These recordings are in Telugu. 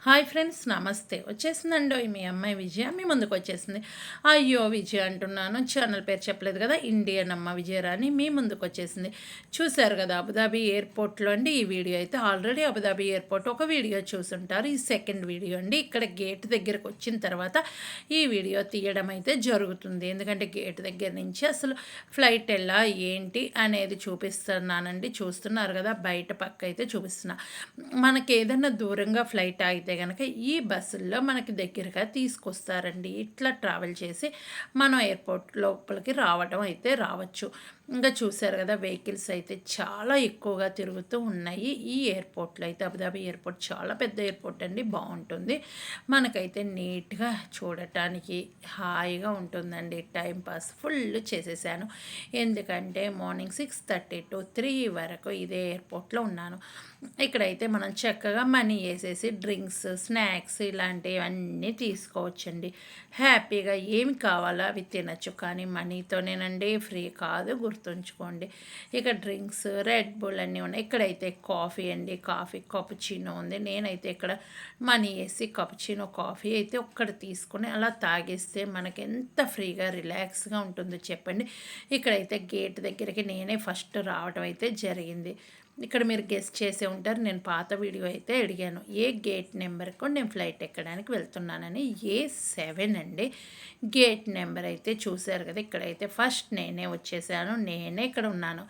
హాయ్ ఫ్రెండ్స్, నమస్తే. వచ్చేసిందండోయ్ మీ అమ్మాయి విజయ మీ ముందుకు వచ్చేసింది. అయ్యో విజయ అంటున్నాను, ఛానల్ పేరు చెప్పలేదు కదా, ఇండియన్ అమ్మ విజయరాణి మీ ముందుకు వచ్చేసింది. చూశారు కదా అబుదాబి ఎయిర్పోర్ట్లో అండి. ఈ వీడియో అయితే ఆల్రెడీ అబుదాబి ఎయిర్పోర్ట్ ఒక వీడియో చూసుంటారు. ఈ సెకండ్ వీడియో అండి. ఇక్కడ గేట్ దగ్గరకు వచ్చిన తర్వాత ఈ వీడియో తీయడం అయితే జరుగుతుంది. ఎందుకంటే గేట్ దగ్గర నుంచి అసలు ఫ్లైట్ ఎలా ఏంటి అనేది చూపిస్తున్నానండి. చూస్తున్నారు కదా, బయట పక్క అయితే చూపిస్తున్నా. మనకి ఏదైనా దూరంగా ఫ్లైట్ అయితే కనుక ఈ బస్సుల్లో మనకి దగ్గరగా తీసుకొస్తారండి. ఇట్లా ట్రావెల్ చేసి మనం ఎయిర్పోర్ట్ లోపలికి రావడం అయితే రావచ్చు. ఇంకా చూశారు కదా, వెహికల్స్ అయితే చాలా ఎక్కువగా తిరుగుతూ ఉన్నాయి ఈ ఎయిర్పోర్ట్లో అయితే. అబుదాబి ఎయిర్పోర్ట్ చాలా పెద్ద ఎయిర్పోర్ట్ అండి, బాగుంటుంది. మనకైతే నీట్గా చూడటానికి హాయిగా ఉంటుందండి. టైం పాస్ ఫుల్ చేసేసాను. ఎందుకంటే మార్నింగ్ 6:30 to 3 వరకు ఇదే ఎయిర్పోర్ట్లో ఉన్నాను. ఇక్కడైతే మనం చక్కగా మనీ వేసేసి డ్రింక్స్, స్నాక్స్ ఇలాంటివన్నీ తీసుకోవచ్చండి. హ్యాపీగా ఏమి కావాలో అవి తినచ్చు. కానీ మనీతోనేనండి, ఫ్రీ కాదు, గుర్తుంచుకోండి. ఇక డ్రింక్స్, రెడ్ బుల్ అన్నీ ఉన్నాయి. ఇక్కడైతే కాఫీ అండి, కాఫీ కపుచినో ఉంది. నేనైతే ఇక్కడ మనీ వేసి కపుచినో కాఫీ అయితే ఒక్కటి తీసుకొని అలా తాగేస్తే మనకి ఎంత ఫ్రీగా రిలాక్స్గా ఉంటుందో చెప్పండి. ఇక్కడైతే గేట్ దగ్గరికి నేనే ఫస్ట్ రావడం అయితే జరిగింది. ఇక్కడ మీరు గెస్ట్ చేసే ఉంటారు, నేను పాత వీడియో అయితే అడిగాను ఏ గేట్ నెంబర్కు నేను ఫ్లైట్ ఎక్కడానికి వెళ్తున్నానని. A7 అండి గేట్ నెంబర్ అయితే. చూశారు కదా, ఇక్కడైతే ఫస్ట్ నేనే వచ్చేసాను, నేనే ఇక్కడ ఉన్నాను.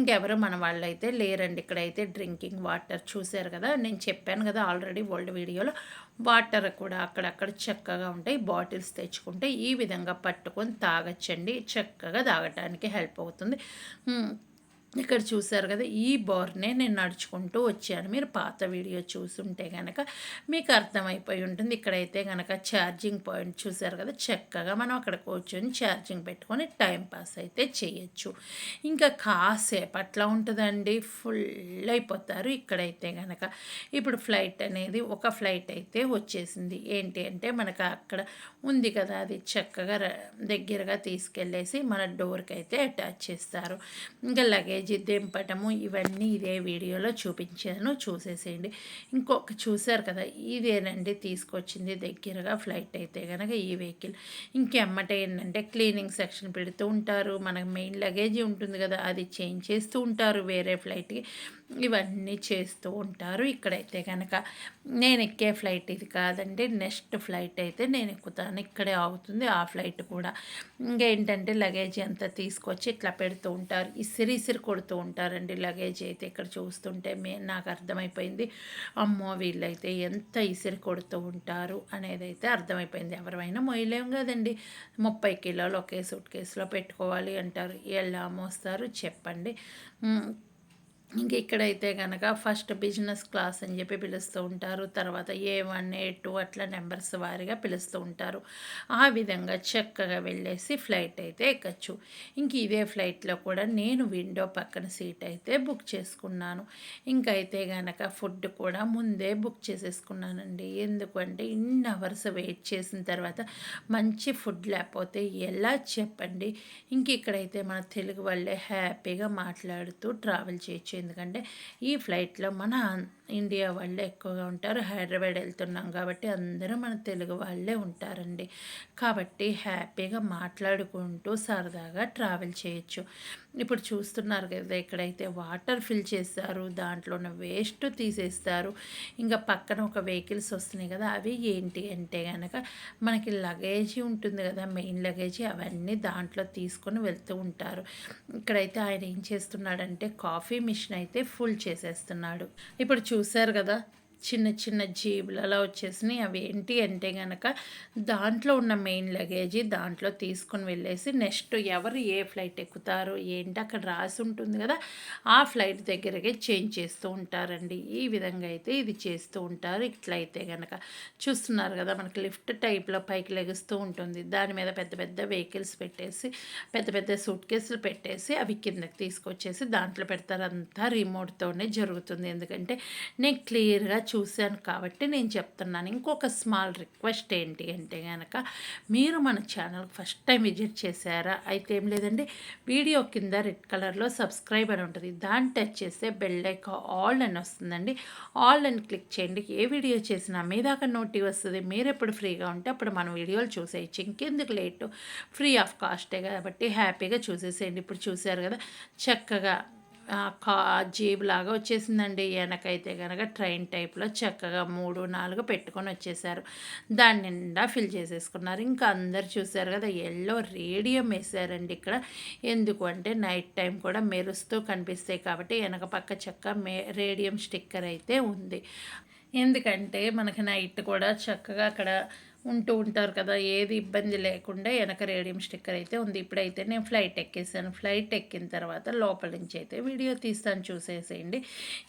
ఇంకెవరు మన వాళ్ళు అయితే లేరండి. ఇక్కడైతే డ్రింకింగ్ వాటర్ చూశారు కదా, నేను చెప్పాను కదా ఆల్రెడీ ఓల్డ్ వీడియోలో. వాటర్ కూడా అక్కడక్కడ చక్కగా ఉంటాయి. బాటిల్స్ తెచ్చుకుంటే ఈ విధంగా పట్టుకొని తాగచ్చండి. చక్కగా తాగటానికి హెల్ప్ అవుతుంది. ఇక్కడ చూశారు కదా, ఈ బోర్నే నేను నడుచుకుంటూ వచ్చాను. మీరు పాత వీడియో చూసుంటే కనుక మీకు అర్థమైపోయి ఉంటుంది. ఇక్కడైతే కనుక ఛార్జింగ్ పాయింట్ చూశారు కదా, చక్కగా మనం అక్కడ కూర్చొని ఛార్జింగ్ పెట్టుకొని టైం పాస్ అయితే చేయొచ్చు. ఇంకా కాసేపు అట్లా ఉంటుందండి, ఫుల్ అయిపోతారు. ఇక్కడైతే కనుక ఇప్పుడు ఫ్లైట్ అనేది ఒక ఫ్లైట్ అయితే వచ్చేసింది. ఏంటి అంటే మనకు అక్కడ ఉంది కదా, అది చక్కగా దగ్గరగా తీసుకెళ్ళేసి మన డోర్కి అయితే అటాచ్ చేస్తారు. ఇంకా లగేజ్ దింపటము ఇవన్నీ ఇదే వీడియోలో చూపించాను, చూసేసేయండి. ఇంకొక చూశారు కదా, ఇదేనండి తీసుకొచ్చింది దగ్గరగా ఫ్లైట్ అయితే కనుక ఈ వెహికల్. ఇంకెమ్మటే ఏంటంటే క్లీనింగ్ సెక్షన్ పెడుతూ ఉంటారు. మనకు మెయిన్ లగేజ్ ఉంటుంది కదా, అది చేంజ్ చేస్తూ ఉంటారు వేరే ఫ్లైట్కి. ఇవన్నీ చేస్తూ ఉంటారు. ఇక్కడైతే కనుక నేను ఎక్కే ఫ్లైట్ ఇది కాదండి, నెక్స్ట్ ఫ్లైట్ అయితే నేను ఎక్కుతాను. ఇక్కడే ఆగుతుంది ఆ ఫ్లైట్ కూడా. ఇంకేంటంటే లగేజ్ అంతా తీసుకొచ్చి ఇట్లా పెడుతూ ఉంటారు. ఇసిరి కొడుతూ ఉంటారండి లగేజ్ అయితే. ఇక్కడ చూస్తుంటే నాకు అర్థమైపోయింది, అమ్మో వీళ్ళైతే ఎంత ఇసిరి కొడుతూ ఉంటారు అనేది అయితే అర్థమైపోయింది. ఎవరైనా మొయ్యలేం కదండి, 30 కిలోలు ఒకే సూట్ కేసులో పెట్టుకోవాలి అంటారు. ఎలా మోస్తారు చెప్పండి. ఇంక ఇక్కడైతే కనుక ఫస్ట్ బిజినెస్ క్లాస్ అని చెప్పి పిలుస్తూ ఉంటారు. తర్వాత A1, A2 అట్లా నెంబర్స్ వారీగా పిలుస్తూ ఉంటారు. ఆ విధంగా చక్కగా వెళ్ళేసి ఫ్లైట్ అయితే ఎక్కచ్చు. ఇంక ఇదే ఫ్లైట్లో కూడా నేను విండో పక్కన సీట్ అయితే బుక్ చేసుకున్నాను. ఇంకైతే కనుక ఫుడ్ కూడా ముందే బుక్ చేసేసుకున్నానండి. ఎందుకంటే ఇన్ని అవర్స్ వెయిట్ చేసిన తర్వాత మంచి ఫుడ్ లేకపోతే ఎలా చెప్పండి. ఇంక ఇక్కడైతే మన తెలుగు వాళ్ళే హ్యాపీగా మాట్లాడుతూ ట్రావెల్ చేయొచ్చు. ఎందుకంటే ఈ ఫ్లైట్లో మన ఇండియా వాళ్ళే ఎక్కువగా ఉంటారు. హైదరాబాద్ వెళ్తున్నాం కాబట్టి అందరూ మన తెలుగు వాళ్ళే ఉంటారండి. కాబట్టి హ్యాపీగా మాట్లాడుకుంటూ సరదాగా ట్రావెల్ చేయొచ్చు. ఇప్పుడు చూస్తున్నారు కదా, ఇక్కడైతే వాటర్ ఫిల్ చేస్తారు, దాంట్లో ఉన్న వేస్ట్ తీసేస్తారు. ఇంకా పక్కన ఒక వెహికల్స్ వస్తున్నాయి కదా, అవి ఏంటి అంటే కనుక మనకి లగేజీ ఉంటుంది కదా, మెయిన్ లగేజీ, అవన్నీ దాంట్లో తీసుకొని వెళ్తూ ఉంటారు. ఇక్కడైతే ఆయన ఏం చేస్తున్నాడంటే కాఫీ మిషన్ అయితే ఫుల్ చేసేస్తున్నాడు. ఇప్పుడు చూశారు కదా, చిన్న చిన్న జీబులు అలా వచ్చేసినాయి. అవి ఏంటి అంటే కనుక దాంట్లో ఉన్న మెయిన్ లగేజీ దాంట్లో తీసుకొని వెళ్ళేసి నెక్స్ట్ ఎవరు ఏ ఫ్లైట్ ఎక్కుతారు ఏంటి అక్కడ రాసి ఉంటుంది కదా, ఆ ఫ్లైట్ దగ్గరకే చేంజ్ చేస్తూ ఉంటారండి. ఈ విధంగా అయితే ఇది చేస్తూ ఉంటారు. ఇట్లయితే కనుక చూస్తున్నారు కదా, మనకి లిఫ్ట్ టైప్లో పైకి లెగుస్తూ ఉంటుంది. దాని మీద పెద్ద పెద్ద వెహికల్స్ పెట్టేసి పెద్ద పెద్ద సూట్ కేసులు పెట్టేసి అవి కిందకి తీసుకొచ్చేసి దాంట్లో పెడతారు. అంతా రిమోట్తోనే జరుగుతుంది. ఎందుకంటే నేను క్లియర్గా చూశాను కాబట్టి నేను చెప్తున్నాను. ఇంకొక స్మాల్ రిక్వెస్ట్ ఏంటి అంటే గనక, మీరు మన ఛానల్ ఫస్ట్ టైం విజిట్ చేశారా? అయితే ఏం లేదండి, వీడియో కింద రెడ్ కలర్లో సబ్స్క్రైబ్ అని ఉంటుంది. దాన్ని టచ్ చేస్తే బెల్ ఐకాన్ ఆల్ అని వస్తుందండి. ఆల్ అని క్లిక్ చేయండి. ఏ వీడియో చేసినా మీ దాకా నోటి వస్తుంది. మీరు ఎప్పుడు ఫ్రీగా ఉంటే అప్పుడు మన వీడియోలు చూసేయచ్చు. ఇంకెందుకు లేటు, ఫ్రీ ఆఫ్ కాస్టే కాబట్టి హ్యాపీగా చూసేసేయండి. ఇప్పుడు చూశారు కదా, చక్కగా జీబ్ లాగా వచ్చేసిందండి. వెనకైతే కనుక ట్రైన్ టైప్లో చక్కగా 3, 4 పెట్టుకొని వచ్చేసారు. దాని నిండా ఫిల్ చేసేసుకున్నారు. ఇంకా అందరు చూసారు కదా, ఎల్లో రేడియం వేసారండి ఇక్కడ. ఎందుకు అంటే నైట్ టైం కూడా మెరుస్తూ కనిపిస్తాయి కాబట్టి వెనక పక్క చక్క రేడియం స్టిక్కర్ అయితే ఉంది. ఎందుకంటే మనకి నైట్ కూడా చక్కగా అక్కడ ఉంటూ ఉంటారు కదా, ఏది ఇబ్బంది లేకుండా వెనక రేడియం స్టిక్కర్ అయితే ఉంది. ఇప్పుడైతే నేను ఫ్లైట్ ఎక్కేసాను. ఫ్లైట్ ఎక్కిన తర్వాత లోపల నుంచి అయితే వీడియో తీస్తాను, చూసేసేయండి.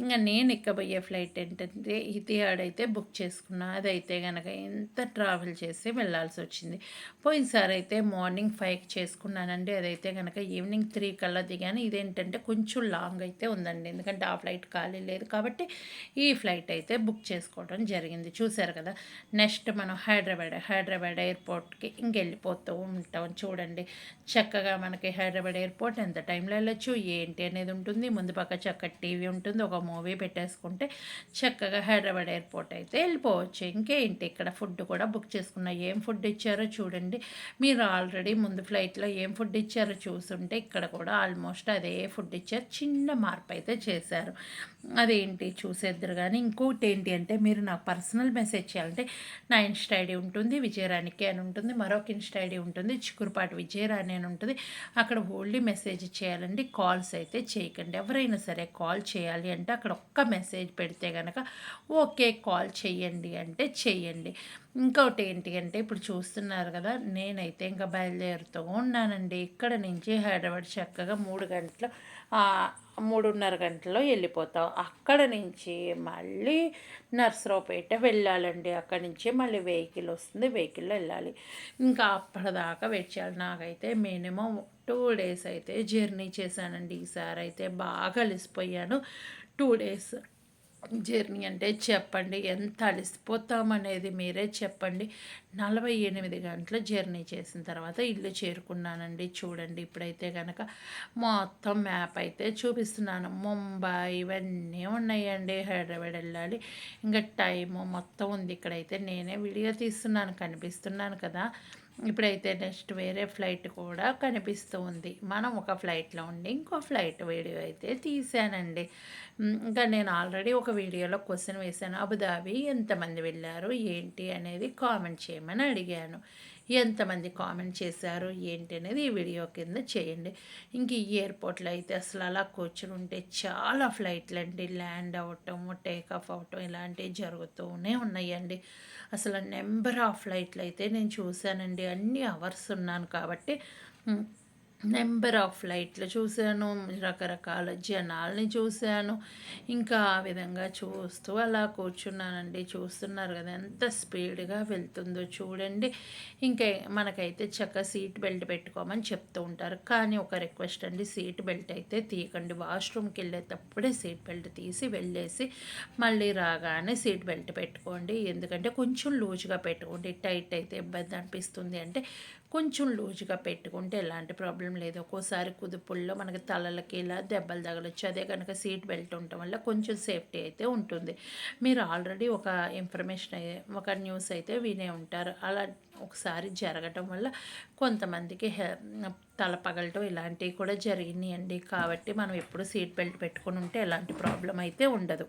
ఇంకా నేను ఎక్కబోయే ఫ్లైట్ ఏంటంటే ఇతిహాడ్ అయితే బుక్ చేసుకున్నా. అదైతే కనుక ఎంత ట్రావెల్ చేసి వెళ్ళాల్సి వచ్చింది. పోయినసారి అయితే మార్నింగ్ 5కి చేసుకున్నానండి. అదైతే కనుక ఈవినింగ్ 3 కల్లా దిగాను. ఇదేంటంటే కొంచెం లాంగ్ అయితే ఉందండి, ఎందుకంటే ఆ ఫ్లైట్ ఖాళీ లేదు కాబట్టి ఈ ఫ్లైట్ అయితే బుక్ చేసుకోవడం జరిగింది. చూశారు కదా, నెక్స్ట్ మనం హైదరాబాద్ ఎయిర్పోర్ట్కి ఇంకెళ్ళిపోతూ ఉంటాం. చూడండి చక్కగా మనకి హైదరాబాద్ ఎయిర్పోర్ట్ ఎంత టైంలో వెళ్ళొచ్చు ఏంటి అనేది ఉంటుంది. ముందు పక్క చక్కటి టీవీ ఉంటుంది, ఒక మూవీ పెట్టేసుకుంటే చక్కగా హైదరాబాద్ ఎయిర్పోర్ట్ అయితే వెళ్ళిపోవచ్చు. ఇంకేంటి, ఇక్కడ ఫుడ్ కూడా బుక్ చేసుకున్నా. ఏం ఫుడ్ ఇచ్చారో చూడండి. మీరు ఆల్రెడీ ముందు ఫ్లైట్లో ఏం ఫుడ్ ఇచ్చారో చూస్తుంటే ఇక్కడ కూడా ఆల్మోస్ట్ అదే ఫుడ్ ఇచ్చారు. చిన్న మార్పు అయితే చేశారు. అదేంటి చూసేద్దరు. కానీ ఇంకోటి ఏంటి అంటే, మీరు నాకు పర్సనల్ మెసేజ్ చేయాలంటే నా ఇన్స్టా ఐడి ఉంటుంది, విజయరాణికి అని ఉంటుంది. మరొక ఇన్స్టా ఐడి ఉంటుంది, చిక్కురుపాటి విజయరాణి అని ఉంటుంది. అక్కడ ఓన్లీ మెసేజ్ చేయాలండి, కాల్స్ అయితే చేయకండి. ఎవరైనా సరే కాల్ చేయాలి అంటే అక్కడ ఒక్క మెసేజ్ పెడితే కనుక ఓకే కాల్ చేయండి అంటే చెయ్యండి. ఇంకోటి ఏంటి అంటే, ఇప్పుడు చూస్తున్నారు కదా, నేనైతే ఇంకా బయలుదేరుతూ ఉన్నానండి. ఇక్కడ నుంచి హైదరాబాద్ చక్కగా 3:30 గంటల్లో వెళ్ళిపోతాం. అక్కడ నుంచి మళ్ళీ నర్సరావుపేట వెళ్ళాలండి. అక్కడి నుంచి మళ్ళీ వెహికల్ వస్తుంది, వెహికల్లో వెళ్ళాలి. ఇంకా అప్పటిదాకా వెయిట్ చేయాలి. నాకైతే మినిమం 2 డేస్ అయితే జర్నీ చేశానండి. ఈసారి అయితే బాగా అలసిపోయాను. 2 డేస్ జర్నీ అంటే చెప్పండి ఎంత అలసిపోతామనేది మీరే చెప్పండి. 48 గంటల జర్నీ చేసిన తర్వాత ఇల్లు చేరుకున్నానండి. చూడండి ఇప్పుడైతే కనుక మొత్తం మ్యాప్ అయితే చూపిస్తున్నాను. ముంబై ఇవన్నీ ఉన్నాయండి. హైదరాబాద్ వెళ్ళాలి, ఇంకా టైము మొత్తం ఉంది. ఇక్కడైతే నేనే వీడియో తీస్తున్నాను, కనిపిస్తున్నాను కదా. ఇప్పుడైతే నెక్స్ట్ వేరే ఫ్లైట్ కూడా కనిపిస్తూ ఉంది. మనం ఒక ఫ్లైట్లో ఉండి ఇంకో ఫ్లైట్ వీడియో అయితే తీసానండి. ఇంకా నేను ఆల్రెడీ ఒక వీడియోలో క్వశ్చన్ వేశాను, అబుదాబి ఎంతమంది వెళ్ళారు ఏంటి అనేది కామెంట్ చేయమని అడిగాను. ఎంతమంది కామెంట్ చేశారు ఏంటి అనేది ఈ వీడియో కింద చేయండి. ఇంక ఈ ఎయిర్పోర్ట్లో అయితే అసలు అలా కూర్చుని ఉంటే చాలా ఫ్లైట్లు అండి ల్యాండ్ అవ్వటం, టేక్ ఆఫ్ అవ్వటం ఇలాంటివి జరుగుతూనే ఉన్నాయండి. అసలు నెంబర్ ఆఫ్ ఫ్లైట్లు అయితే నేను చూశానండి. అన్ని అవర్స్ ఉన్నాను కాబట్టి నెంబర్ ఆఫ్ ఫ్లైట్లు చూశాను, రకరకాల జనాల్ని చూశాను. ఇంకా ఆ విధంగా చూస్తూ అలా కూర్చున్నానండి. చూస్తున్నారు కదా ఎంత స్పీడ్గా వెళ్తుందో చూడండి. ఇంకా మనకైతే చక్కగా సీట్ బెల్ట్ పెట్టుకోమని చెప్తూ ఉంటారు. కానీ ఒక రిక్వెస్ట్ అండి, సీట్ బెల్ట్ అయితే తీయకండి. వాష్రూమ్కి వెళ్ళేటప్పుడే సీట్ బెల్ట్ తీసి వెళ్ళేసి మళ్ళీ రాగానే సీట్ బెల్ట్ పెట్టుకోండి. ఎందుకంటే కొంచెం లూజ్గా పెట్టుకోండి. టైట్ అయితే ఇబ్బంది అనిపిస్తుంది అంటే కొంచెం లూజ్గా పెట్టుకుంటే ఎలాంటి ప్రాబ్లం లేదు. ఒక్కోసారి కుదుపుల్లో మనకి తలలకి ఇలా దెబ్బలు తగలొచ్చు. అదే కనుక సీట్ బెల్ట్ ఉండటం వల్ల కొంచెం సేఫ్టీ అయితే ఉంటుంది. మీరు ఆల్రెడీ ఒక ఇన్ఫర్మేషన్ ఒక న్యూస్ అయితే వినే ఉంటారు. అలా ఒకసారి జరగటం వల్ల కొంతమందికి తల పగలటం ఇలాంటివి కూడా జరిగినాయండి. కాబట్టి మనం ఎప్పుడు సీట్ బెల్ట్ పెట్టుకుని ఉంటే ఎలాంటి ప్రాబ్లం అయితే ఉండదు.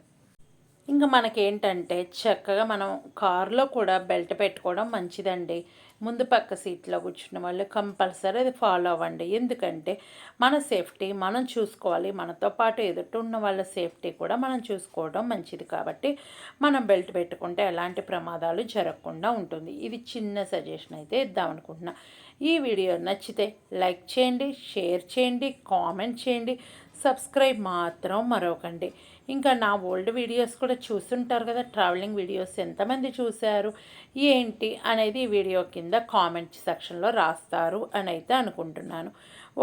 ఇంకా మనకేంటంటే చక్కగా మనం కారులో కూడా బెల్ట్ పెట్టుకోవడం మంచిదండి. ముందు పక్క సీట్లో కూర్చున్న వాళ్ళు కంపల్సరీ అది ఫాలో అవ్వండి. ఎందుకంటే మన సేఫ్టీ మనం చూసుకోవాలి, మనతో పాటు ఎదుట ఉన్న వాళ్ళ సేఫ్టీ కూడా మనం చూసుకోవడం మంచిది. కాబట్టి మనం బెల్ట్ పెట్టుకుంటే ఎలాంటి ప్రమాదాలు జరగకుండా ఉంటుంది. ఇది చిన్న సజెషన్ అయితే ఇద్దామనుకుంటున్నా. ఈ వీడియో నచ్చితే లైక్ చేయండి, షేర్ చేయండి, కామెంట్ చేయండి, సబ్స్క్రైబ్ మాత్రం మరొకండి. ఇంకా నా ఓల్డ్ వీడియోస్ కూడా చూస్తుంటారు కదా, ట్రావెలింగ్ వీడియోస్ ఎంతమంది చూశారు ఏంటి అనేది ఈ వీడియో కింద కామెంట్ సెక్షన్లో రాస్తారు అని అయితే అనుకుంటున్నాను.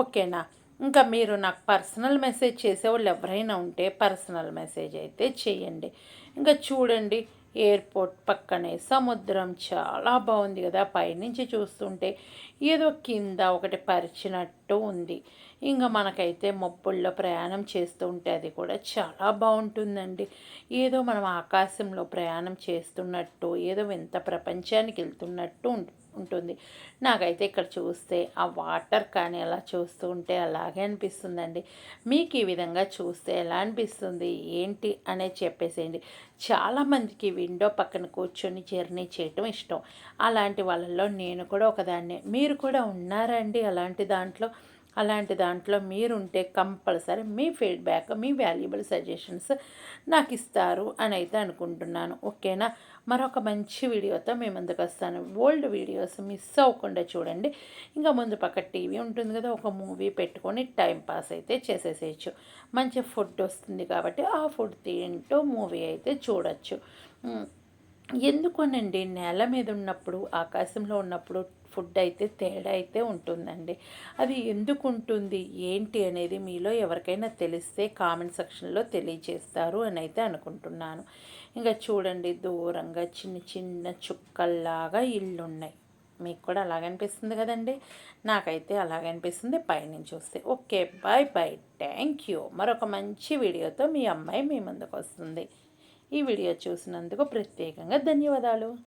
ఓకేనా? ఇంకా మీరు నాకు పర్సనల్ మెసేజ్ చేసేవాళ్ళు ఎవరైనా ఉంటే పర్సనల్ మెసేజ్ అయితే చేయండి. ఇంకా చూడండి, ఎయిర్పోర్ట్ పక్కనే సముద్రం చాలా బాగుంది కదా, పైనుంచి చూస్తుంటే ఏదో కింద ఒకటి పరిచినట్టు ఉంది. ఇంకా మనకైతే మబ్బుల్లో ప్రయాణం చేస్తూ ఉంటే అది కూడా చాలా బాగుంటుందండి. ఏదో మనం ఆకాశంలో ప్రయాణం చేస్తున్నట్టు, ఏదో వింత ప్రపంచానికి వెళ్తున్నట్టు ఉంటుంది. నాకైతే ఇక్కడ చూస్తే ఆ వాటర్ కానీ అలా చూస్తూ ఉంటే అలాగే అనిపిస్తుందండి. మీకు ఈ విధంగా చూస్తే ఎలా అనిపిస్తుంది ఏంటి అనేది చెప్పేసేయండి. చాలామందికి విండో పక్కన కూర్చొని జర్నీ చేయటం ఇష్టం. అలాంటి వాళ్ళల్లో నేను కూడా ఒకదాన్నే. మీరు కూడా ఉన్నారా అండి అలాంటి దాంట్లో మీరుంటే కంపల్సరీ మీ ఫీడ్బ్యాక్, మీ వాల్యుబుల్ సజెషన్స్ నాకు ఇస్తారు అని అయితే అనుకుంటున్నాను. ఓకేనా? మరొక మంచి వీడియోతో మీ ముందుకు వస్తాను. ఓల్డ్ వీడియోస్ మిస్ అవ్వకుండా చూడండి. ఇంకా ముందు పక్క టీవీ ఉంటుంది కదా, ఒక మూవీ పెట్టుకొని టైం పాస్ అయితే చేసేసేయచ్చు. మంచి ఫుడ్ వస్తుంది కాబట్టి ఆ ఫుడ్ తింటూ మూవీ అయితే చూడొచ్చు. ఎందుకోనండి, నేల మీద ఉన్నప్పుడు ఆకాశంలో ఉన్నప్పుడు ఫుడ్ అయితే తేడా అయితే ఉంటుందండి. అది ఎందుకు ఉంటుంది ఏంటి అనేది మీలో ఎవరికైనా తెలిస్తే కామెంట్ సెక్షన్లో తెలియజేస్తారు అని అయితే అనుకుంటున్నాను. ఇంకా చూడండి, దూరంగా చిన్న చిన్న చుక్కల్లాగా ఇల్లున్నాయి. మీకు కూడా అలాగనిపిస్తుంది కదండి. నాకైతే అలాగనిపిస్తుంది పైనుంచి చూస్తే. Okay, bye bye, thank you. మరొక మంచి వీడియోతో మీ అమ్మాయి మీ ముందుకు వస్తుంది. ఈ వీడియో చూసినందుకు ప్రత్యేకంగా ధన్యవాదాలు.